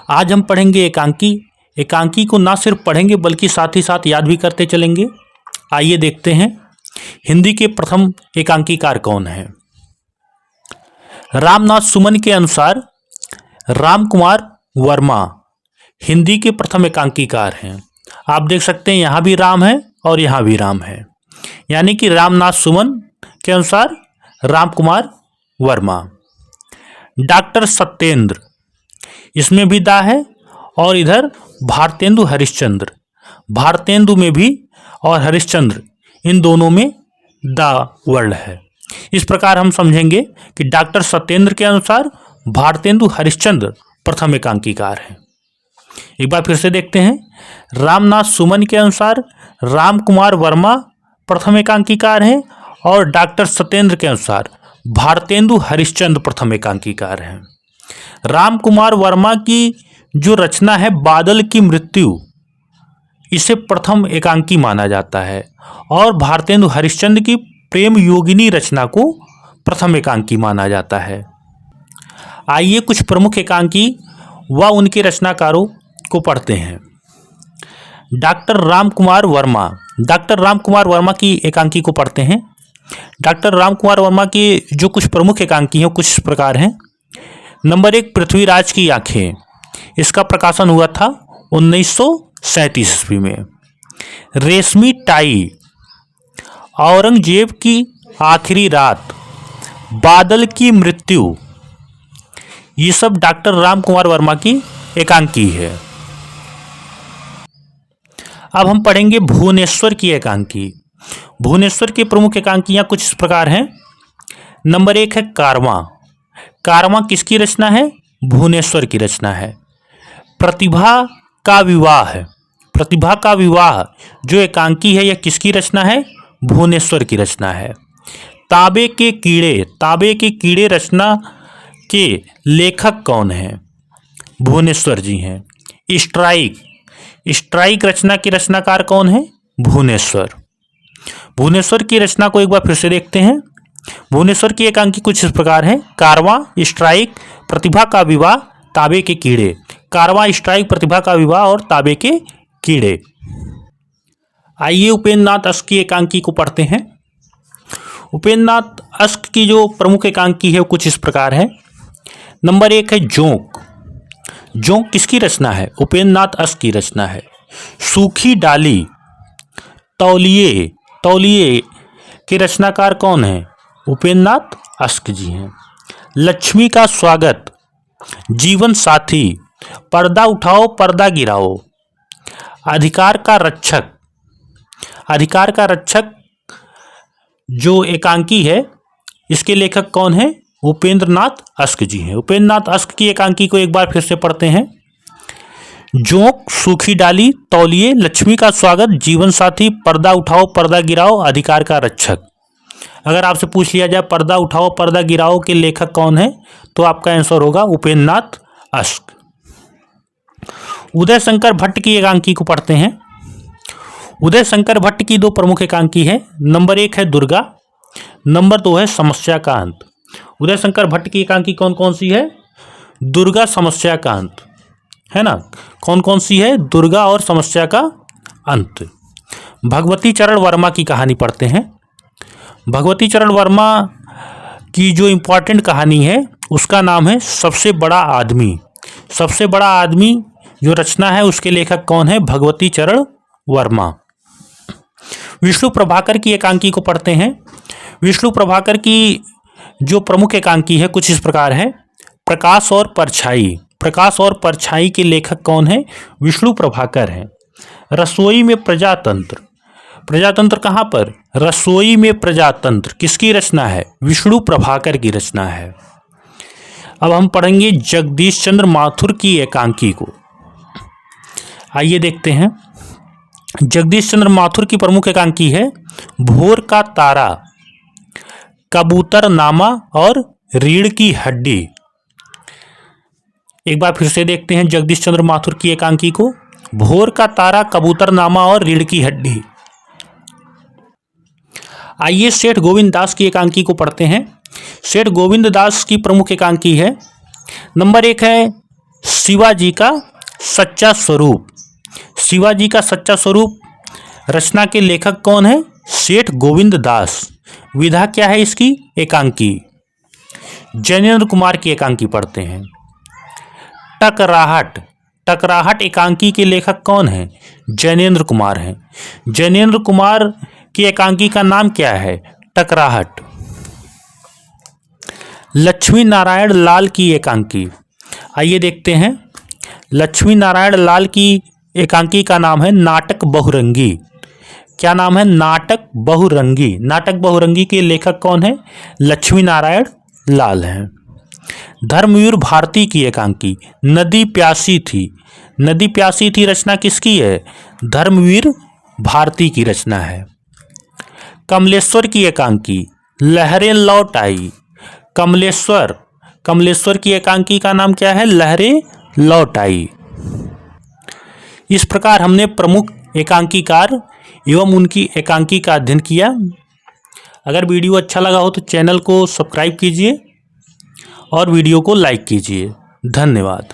आज हम पढ़ेंगे एकांकी। एकांकी को ना सिर्फ पढ़ेंगे बल्कि साथ ही साथ याद भी करते चलेंगे। आइए देखते हैं हिंदी के प्रथम एकांकीकार कौन है। रामनाथ सुमन के अनुसार राम कुमार वर्मा हिंदी के प्रथम एकांकीकार हैं। आप देख सकते हैं यहाँ भी राम है और यहाँ भी राम है, यानी कि रामनाथ सुमन के अनुसार राम कुमार वर्मा। डॉक्टर सत्येंद्र, इसमें भी दा है, और इधर भारतेंदु हरिश्चंद्र, भारतेंदु में भी और हरिश्चंद्र इन दोनों में दा वर्ड है। इस प्रकार हम समझेंगे कि डॉक्टर सत्येंद्र के अनुसार भारतेंदु हरिश्चंद्र प्रथम एकांकीकार हैं। एक बार फिर से देखते हैं। रामनाथ सुमन के अनुसार राम कुमार वर्मा प्रथम एकांकीकार हैं और डॉक्टर सत्येंद्र के अनुसार भारतेंदु हरिश्चंद्र प्रथम एकांकीकार हैं। राम कुमार वर्मा की जो रचना है बादल की मृत्यु, इसे प्रथम एकांकी माना जाता है, और भारतेंदु हरिश्चंद्र की प्रेम योगिनी रचना को प्रथम एकांकी माना जाता है। आइए कुछ प्रमुख एकांकी व उनके रचनाकारों को पढ़ते हैं। डॉक्टर राम कुमार वर्मा, डॉक्टर राम कुमार वर्मा की एकांकी को पढ़ते हैं। डॉक्टर राम कुमार वर्मा की जो कुछ प्रमुख एकांकी हैं कुछ इस प्रकार हैं। नंबर 1, पृथ्वीराज की आंखें, इसका प्रकाशन हुआ था 1937 ईस्वी में। रेशमी टाई, औरंगजेब की आखिरी रात, बादल की मृत्यु, ये सब डॉक्टर राम कुमार वर्मा की एकांकी है। अब हम पढ़ेंगे भुवनेश्वर की एकांकी। भुवनेश्वर की प्रमुख एकांकियां कुछ इस प्रकार हैं। नंबर 1 है कारवां। कारवां किसकी रचना है? भुवनेश्वर की रचना है। प्रतिभा का विवाह है, प्रतिभा का विवाह जो एकांकी है यह किसकी रचना है? भुवनेश्वर की रचना है। ताबे के कीड़े, ताबे के कीड़े रचना के लेखक कौन हैं? भुवनेश्वर जी हैं। स्ट्राइक, स्ट्राइक रचना के रचनाकार कौन है? भुवनेश्वर। भुवनेश्वर की रचना को एक बार फिर से देखते हैं। भुवनेश्वर की एकांकी कुछ इस प्रकार है। कारवां, स्ट्राइक, प्रतिभा का विवाह, ताबे के कीड़े। कारवां, स्ट्राइक, प्रतिभा का विवाह और ताबे के कीड़े। आइए उपेंद्र नाथ अश्क की एकांकी को पढ़ते हैं। उपेंद्र नाथ अश्क की जो प्रमुख एकांकी है वो कुछ इस प्रकार है। नंबर 1 है जोंक। जोंक किसकी रचना है? उपेंद्र नाथ अश्क की रचना है। सूखी डाली, तौलिए, तौलिए के रचनाकार कौन है? उपेंद्र नाथ अश्क जी हैं। लक्ष्मी का स्वागत, जीवन साथी, पर्दा उठाओ पर्दा गिराओ, अधिकार का रक्षक, अधिकार का रक्षक जो एकांकी है इसके लेखक कौन है? उपेंद्र नाथ अश्क जी हैं। उपेंद्र नाथ अश्क की एकांकी को एक बार फिर से पढ़ते हैं। जोंक, सूखी डाली, तौलिए, लक्ष्मी का स्वागत, जीवन साथी, पर्दा उठाओ पर्दा गिराओ, अधिकार का रक्षक। अगर आपसे पूछ लिया जाए पर्दा उठाओ पर्दा गिराओ के लेखक कौन है तो आपका आंसर होगा उपेंद्र नाथ अश्क। उदय शंकर भट्ट की एकांकी को पढ़ते हैं। उदय शंकर भट्ट की दो प्रमुख एकांकी है। नंबर 1 है दुर्गा, नंबर 2 है समस्या का अंत। उदय शंकर भट्ट की एकांकी कौन कौन सी है? दुर्गा, समस्या का अंत, है ना। कौन कौन सी है? दुर्गा और समस्या का अंत। भगवती चरण वर्मा की कहानी पढ़ते हैं। भगवती चरण वर्मा की जो इम्पोर्टेंट कहानी है उसका नाम है सबसे बड़ा आदमी। सबसे बड़ा आदमी जो रचना है उसके लेखक कौन है? भगवती चरण वर्मा। विष्णु प्रभाकर की एकांकी को पढ़ते हैं। विष्णु प्रभाकर की जो प्रमुख एकांकी है कुछ इस प्रकार है। प्रकाश और परछाई, प्रकाश और परछाई के लेखक कौन है? विष्णु प्रभाकर हैं। रसोई में प्रजातंत्र, प्रजातंत्र कहाँ पर? रसोई में प्रजातंत्र किसकी रचना है? विष्णु प्रभाकर की रचना है। अब हम पढ़ेंगे जगदीश चंद्र माथुर की एकांकी को। आइए देखते हैं। जगदीश चंद्र माथुर की प्रमुख एकांकी है भोर का तारा, कबूतरनामा और रीढ़ की हड्डी। एक बार फिर से देखते हैं जगदीश चंद्र माथुर की एकांकी को। भोर का तारा, कबूतरनामा और रीढ़ की हड्डी। आइए सेठ गोविंद दास की एकांकी को पढ़ते हैं। सेठ गोविंद दास की प्रमुख एकांकी है। नंबर 1 है शिवाजी का सच्चा स्वरूप। शिवाजी का सच्चा स्वरूप रचना के लेखक कौन है? सेठ गोविंद दास। विधा क्या है इसकी? एकांकी। जैनेन्द्र कुमार की एकांकी पढ़ते हैं। टकराहट। टकराहट एकांकी के लेखक कौन है? जैनेन्द्र कुमार हैं। जैनेन्द्र कुमार की एकांकी का नाम क्या है? टकराहट। लक्ष्मी नारायण लाल की एकांकी, आइए देखते हैं। लक्ष्मी नारायण लाल की एकांकी का नाम है नाटक बहुरंगी। क्या नाम है? नाटक बहुरंगी। नाटक बहुरंगी के लेखक कौन है? लक्ष्मी नारायण लाल हैं। धर्मवीर भारती की एकांकी, नदी प्यासी थी। नदी प्यासी थी रचना किसकी है? धर्मवीर भारती की रचना है। कमलेश्वर की एकांकी, लहरें लौट आई। कमलेश्वर, कमलेश्वर की एकांकी का नाम क्या है? लहरें लौट आई। इस प्रकार हमने प्रमुख एकांकीकार एवं उनकी एकांकी का अध्ययन किया। अगर वीडियो अच्छा लगा हो तो चैनल को सब्सक्राइब कीजिए और वीडियो को लाइक कीजिए। धन्यवाद।